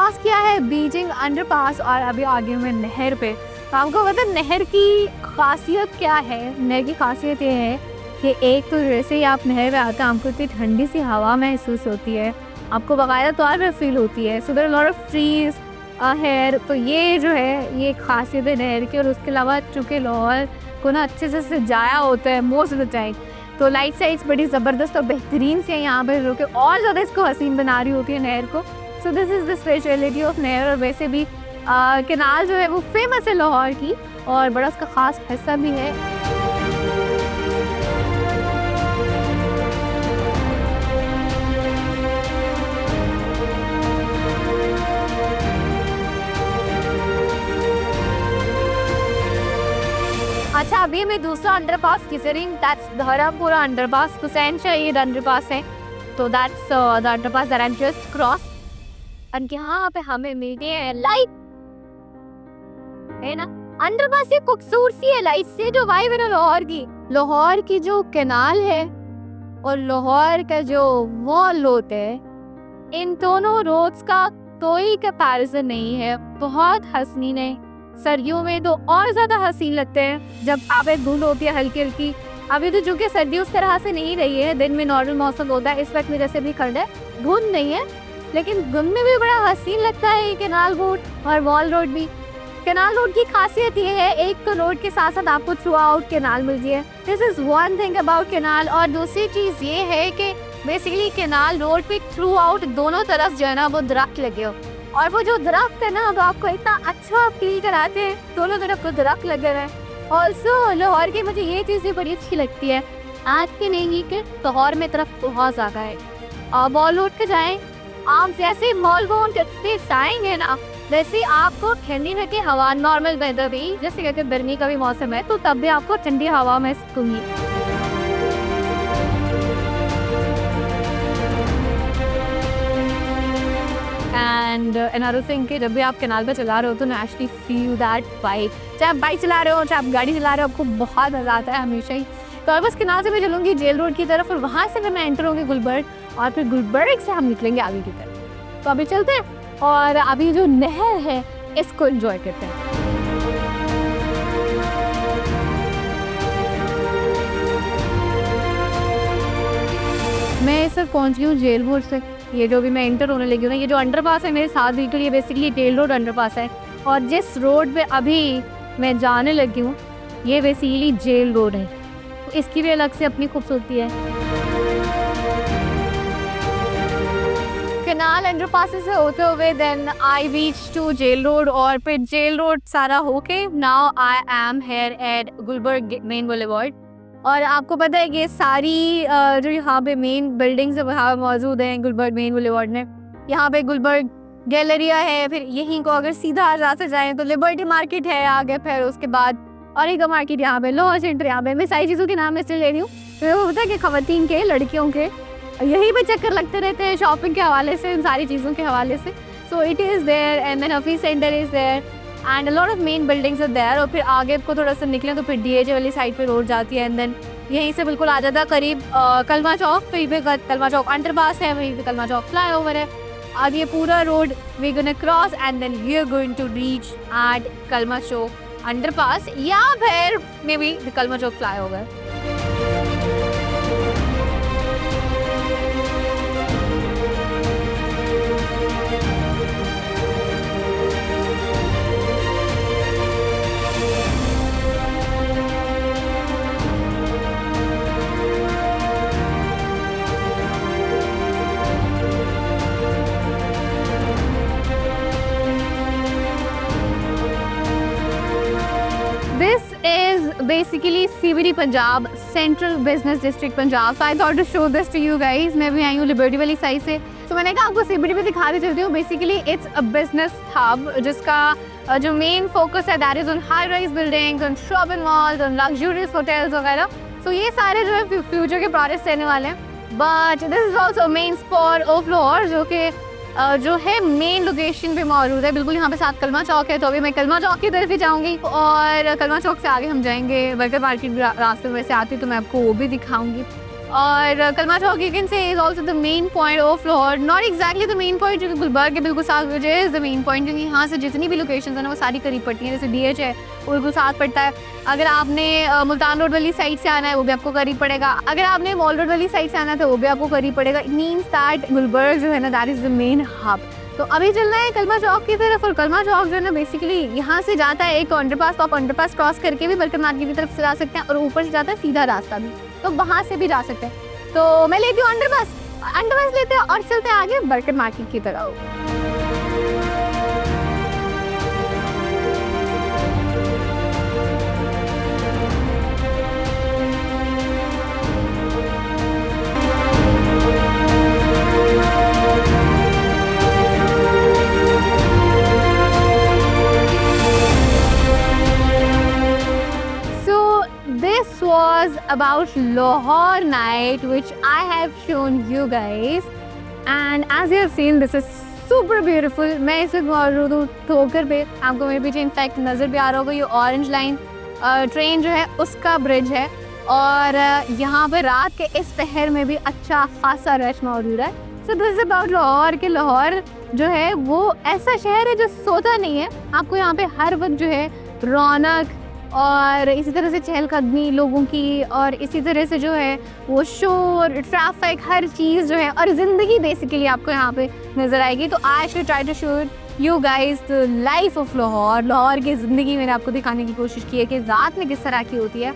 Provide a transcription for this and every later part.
Cross किया है Beijing underpass और अभी आगे में नहर पे। तो आपको पता है नहर की खासियत क्या है? नहर की खासियत ये है कि एक तो जैसे ही आप नहर पे आते हैं आपको इतनी ठंडी सी हवा महसूस होती है, आपको बाकायदा तौर पर फील होती है। So there lot of trees here. तो ये जो है ये खासियत है नहर की। और उसके अलावा चूँकि लाहौर को ना अच्छे से सजाया होता है मोस्ट ऑफ द टाइम, तो लाइट साइड्स बड़ी ज़बरदस्त और बेहतरीन से यहाँ पर जो कि और ज़्यादा इसको हसीन बना रही होती है नहर को। So this is the speciality of नहर। और वैसे भी कैनाल जो है वो फेमस है लाहौर की और बड़ा उसका ख़ास हिस्सा भी है। अच्छा, अभी मैं दूसरा अंडरपास किसरिंग, that's Dharampura underpass, Hussain Shaheed underpass है। तो that's the underpass that I just cross. और यहाँ पे हमें मिलती है लाइट, है ना। अंडरपास से खूबसूरती है लाइट से जो वाइब है ना लाहौर की जो कैनाल है और लाहौर का जो मॉल होता है, इन दोनों रोड्स का कोई कंपैरिजन नहीं है। बहुत हसीन है। सर्दियों में तो और ज़्यादा हसीन लगते हैं जब आप एक धुंध होती है हल्की हल्की। अभी तो चूँकि सर्दी उस तरह से नहीं रही है, दिन में नॉर्मल मौसम होता है, इस वक्त मेरे से भी खड़ा है, धुंध नहीं है, लेकिन धुंध में भी बड़ा हसीन लगता है ये कैनाल रोड और मॉल रोड भी। कैनाल रोड की खासियत ये है, एक तो रोड के साथ साथ आपको थ्रू आउट कैनाल मिलती है। This is one thing about canal. और दूसरी चीज़ ये है कि बेसिकली कैनाल रोड पे थ्रू आउट दोनों तरफ जो है ना वो दरख्त लगे हो, और वो जो दरख्त है ना वो आपको इतना अच्छा फील कराते हैं, दोनों तरफ को दरख्त लगे हुए हैं। ऑल्सो लाहौर की मुझे ये चीज़ें बड़ी अच्छी लगती है, आज की नहीं कि लाहौर में तरफ बहुत ज़्यादा है। और मॉल रोड पे जाएँ आप, जैसे मॉल रोड करते जाएंगे ना वैसे आपको ठंडी में की हवा नॉर्मल वेदर भी, जैसे कहते गर्मी का भी मौसम है तो तब भी आपको ठंडी हवा महसूस होगी। एंड अनदर थिंग कि जब भी आप कैनाल पे चला रहे हो तो नेचुरली फील दैट वाइब। चाहे आप बाइक चला रहे हो चाहे आप गाड़ी चला रहे हो, आपको बहुत मज़ा आता है हमेशा ही। तो बस कैनाल से मैं चलूँगी जेल रोड की तरफ और वहाँ से मैं एंटर होंगी गुलबर्ग, और फिर गुलबर्ग से हम निकलेंगे आगे की तरफ। तो अभी चलते हैं और अभी जो नहर है इसको एंजॉय करते हैं। मैं सर पहुंच गई हूँ जेल रोड से। ये जो भी मैं एंटर होने लगी हूँ ना, ये जो अंडरपास है मेरे साथ बिल्कुल, ये बेसिकली जेल रोड अंडरपास है। और जिस रोड पे अभी मैं जाने लगी हूँ ये बेसिकली जेल रोड है, तो इसकी भी अलग से अपनी खूबसूरती है। कैनाल अंडरपास से होते हुए then I reach to jail road, और फिर जेल रोड सारा होके now I am here at Gulberg main boulevard. और आपको पता है कि ये सारी जो यहाँ पे मेन बिल्डिंग्स वहाँ मौजूद हैं गुलबर्ग मेन बुलेवार्ड में। यहाँ पे गुलबर्ग गैलरिया है, फिर यहीं को अगर सीधा रास्ते जाएँ तो लिबर्टी मार्केट है आगे, फिर उसके बाद औरेगा मार्केट यहाँ पे, लोअर सेंटर यहाँ पे। मैं सारी चीज़ों के नाम इसलिए ले रही हूँ, फिर वो होता है कि ख़वातीन के लड़कियों के यहीं पे चक्कर लगते रहते हैं शॉपिंग के हवाले से, इन सारी चीज़ों के हवाले से। So it is there and then Hafeez centre is there and lot of main buildings are there. और फिर आगे को थोड़ा सा निकलें तो फिर डीएजे वाली साइड पे रोड जाती है, एंड देन यहीं से बिल्कुल आ जाता करीब कलमा चौक, वहीं पे कलमा चौक अंडरपास है, वहीं पे कलमा चौक फ्लाईओवर है। अब ये पूरा road we gonna cross and then we are going to reach at Kalma Chowk underpass या फिर may be Kalma Chowk flyover. This is basically CBD Punjab, Central Business District Punjab. So I thought to show this to you guys. मैं भी आई हूँ liberty वाली side से, तो मैंने कहा आपको CBD पे दिखाते चलती हूँ। Basically it's a business hub जिसका जो मेन फोकस है that is on high rise buildings, on shopping malls, on luxurious hotels वगैरह। सो ये सारे जो है फ्यूचर के प्रोजेक्ट्स रहने वाले हैं। But this is also main spot of Lahore जो है मेन लोकेशन पे मौजूद है। बिल्कुल यहाँ पे साथ कलमा चौक है, तो अभी मैं कलमा चौक की तरफ ही जाऊँगी और कलमा चौक से आगे हम जाएंगे बर्गर मार्केट रास्ते में से आती, तो मैं आपको वो भी दिखाऊंगी। और Kalma Chowk you can say is also the main point of Lahore, not exactly the main point, जो कि गुलबर्ग के बिल्कुल साथ इज द मेन पॉइंट, क्योंकि यहाँ से जितनी भी लोकेशंस हैं ना वो सारी करीब पड़ती हैं। जैसे DH है वो बिल्कुल साथ पड़ता है। अगर आपने मुल्तान रोड वाली साइड से आना है वो भी आपको करीब पड़ेगा। अगर आपने मॉल रोड वाली साइड से आना है तो वो भी आपको करीब पड़ेगा। इट मीन्स दैट गुलबर्ग जो है ना that is the main hub. तो अभी चलना है कलमा चौक की तरफ, और कलमा चौक जो है ना बेसिकली यहाँ से जाता है एक अंडरपास, तो आप अंडरपास क्रॉस करके भी बरकत मार्केट की तरफ से जा सकते हैं, और ऊपर से जाता है सीधा रास्ता भी, तो वहाँ से भी जा सकते हैं। तो मैं लेती हूँ अंडरपास लेते हैं और चलते हैं आगे बरकत मार्केट की तरफ। This was about Lahore night, which I have shown you guys, and as you have seen, this is super beautiful. मैं इस वक्त मौजूद हूँ ठोकर पे, आपको मेरे पीछे इनफैक्ट नज़र भी आ रहा होगा, ये ऑरेंज लाइन ट्रेन जो है उसका ब्रिज है, और यहाँ पर रात के इस पहर में भी अच्छा खासा रश मौजूद है। So this is about Lahore के लाहौर जो है वो ऐसा शहर है जो सोता नहीं है। आपको यहाँ पे हर वक्त जो है रौनक और इसी तरह से चहलकदमी लोगों की, और इसी तरह से जो है वो शोर, ट्रैफिक, हर चीज़ जो है, और ज़िंदगी बेसिकली आपको यहाँ पे नज़र आएगी। तो I should try to show you guys the life of Lahore. Lahore की ज़िंदगी मैंने आपको दिखाने की कोशिश की है कि रात में किस तरह की होती है।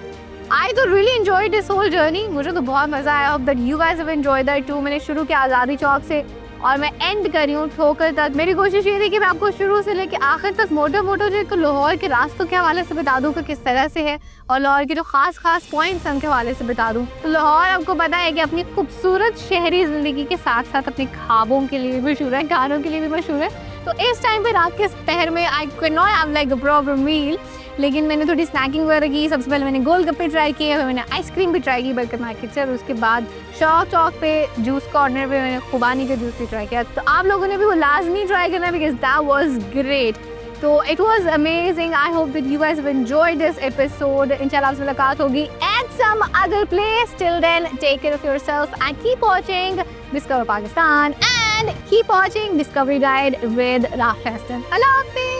आई तो really enjoyed this whole journey, मुझे तो बहुत मज़ा आया। Hope that you guys have enjoyed that too. मैंने शुरू किया आज़ादी चौक से और मैं एंड कर रही हूँ ठोकर तक। मेरी कोशिश ये थी कि मैं आपको शुरू से लेके आखिर तक मोटो जो लाहौर के रास्तों के हवाले से बता दूँ कि किस तरह से है, और लाहौर के जो खास पॉइंट्स हैं उनके हवाले से बता दूँ। तो लाहौर आपको पता है कि अपनी खूबसूरत शहरी ज़िंदगी के साथ साथ अपने ख्वाबों के लिए भी मशहूर है, गानों के लिए भी मशहूर है। तो इस टाइम पे रात के पहर में I can not have like a proper meal, लेकिन मैंने थोड़ी स्नैकिंग वगैरह की। सबसे पहले मैंने गोलगप्पे ट्राई किए, फिर मैंने आइसक्रीम भी ट्राई की बरकत मार्केट से, और उसके बाद शौक चौक पे जूस कॉर्नर पे मैंने खुबानी का जूस भी ट्राई किया। तो आप लोगों ने भी वो लाजमी ट्राई करना, बिकॉज दैट वाज ग्रेट। तो it was amazing. I hope that you guys have enjoyed this episode. इंशाल्लाह आपसे मुलाकात होगी at some other place. Till then take care of yourself and keep watching discover Pakistan and keep watching discovery guide with Raf Hasan. अल्लाह हाफिज़।